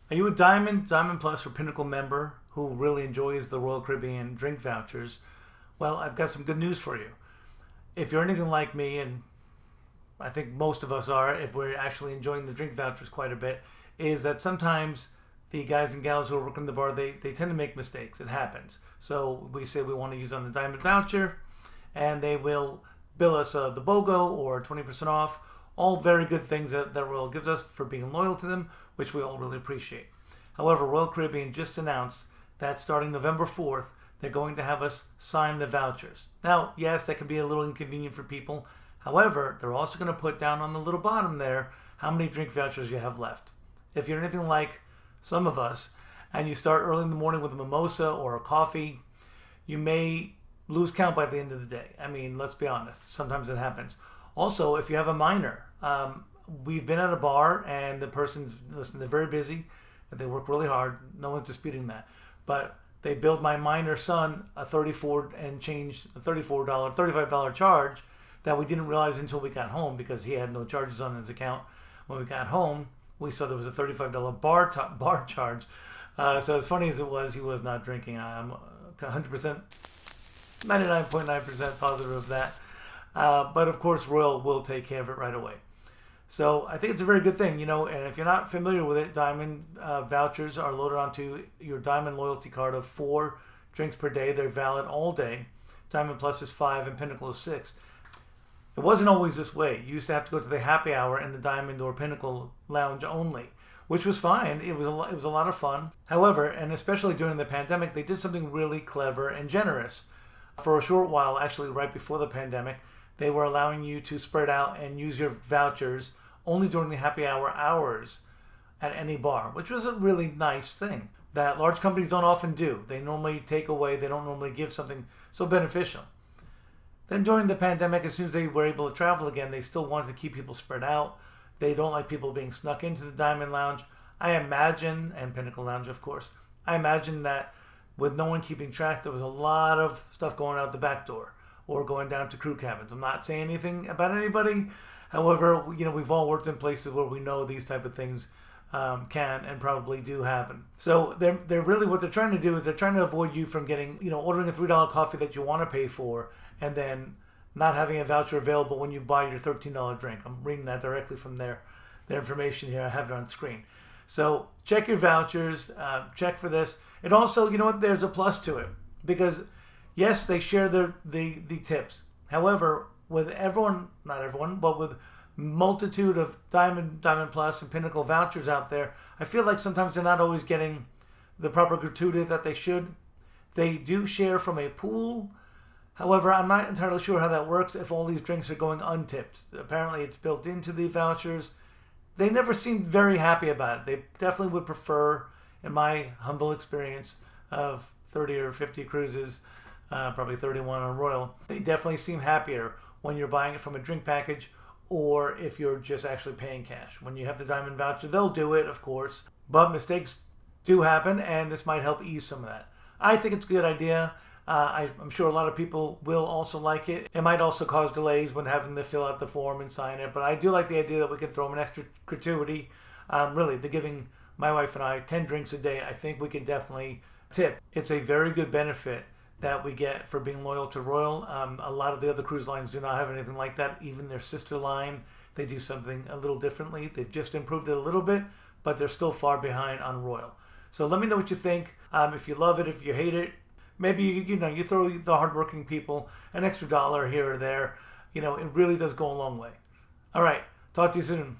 Are you a Diamond Plus, or Pinnacle member who really enjoys the Royal Caribbean drink vouchers? Well, I've got some good news for you. If you're anything like me, and I think most of us are, if we're actually enjoying the drink vouchers quite a bit, is that sometimes the guys and gals who are working the bar, they tend to make mistakes. It happens. So we say we want to use on the Diamond voucher, and they will bill us the BOGO or 20% off. All very good things that Royal gives us for being loyal to them, which we all really appreciate. However, Royal Caribbean just announced that starting November 4th, they're going to have us sign the vouchers. Now, yes, that can be a little inconvenient for people. However, they're also going to put down on the little bottom there how many drink vouchers you have left. If you're anything like some of us, and you start early in the morning with a mimosa or a coffee, you may lose count by the end of the day. I mean, let's be honest. Sometimes it happens. Also, if you have a minor, we've been at a bar and the person's, listen, they're very busy. They work really hard. No one's disputing that. But they billed my minor son a $35 charge that we didn't realize until we got home, because he had no charges on his account. When we got home, we saw there was a $35 bar charge. So as funny as it was, he was not drinking. I'm 100%, 99.9% positive of that. But of course, Royal will take care of it right away. So I think it's a very good thing, and if you're not familiar with it, Diamond vouchers are loaded onto your Diamond loyalty card of 4 drinks per day. They're valid all day. Diamond Plus is 5 and Pinnacle is 6. It wasn't always this way. You used to have to go to the happy hour in the Diamond or Pinnacle lounge only, which was fine. It was a lot of fun. However, and especially during the pandemic, they did something really clever and generous. For a short while, actually right before the pandemic, they were allowing you to spread out and use your vouchers only during the happy hour hours at any bar, which was a really nice thing that large companies don't often do. They normally take away, they don't normally give something so beneficial. Then during the pandemic, as soon as they were able to travel again, they still wanted to keep people spread out. They don't like people being snuck into the Diamond Lounge. I imagine, and Pinnacle Lounge, of course, I imagine that with no one keeping track, there was a lot of stuff going out the back door or going down to crew cabins. I'm not saying anything about anybody. However, we've all worked in places where we know these type of things can and probably do happen. So they're really, what they're trying to do is they're trying to avoid you from getting, ordering a $3 coffee that you want to pay for and then not having a voucher available when you buy your $13 drink. I'm reading that directly from their information here. I have it on screen. So check your vouchers, check for this. It also, there's a plus to it, because yes, they share the tips. However, with everyone, not everyone, but with multitude of Diamond Plus and Pinnacle vouchers out there, I feel like sometimes they're not always getting the proper gratuity that they should. They do share from a pool. However, I'm not entirely sure how that works if all these drinks are going untipped. Apparently it's built into the vouchers. They never seemed very happy about it. They definitely would prefer, in my humble experience of 30 or 50 cruises, probably 31 on Royal, they definitely seem happier when you're buying it from a drink package or if you're just actually paying cash. When you have the Diamond voucher, they'll do it, of course, but mistakes do happen, and this might help ease some of that. I think it's a good idea. I'm sure a lot of people will also like it. It might also cause delays when having to fill out the form and sign it, but I do like the idea that we can throw them an extra gratuity. Really, they're giving my wife and I 10 drinks a day. I think we can definitely tip. It's a very good benefit that we get for being loyal to Royal. A lot of the other cruise lines do not have anything like that. Even their sister line, they do something a little differently. They've just improved it a little bit, but they're still far behind on Royal. So let me know what you think. If you love it, if you hate it, maybe you throw the hardworking people an extra $1 here or there. It really does go a long way. All right, talk to you soon.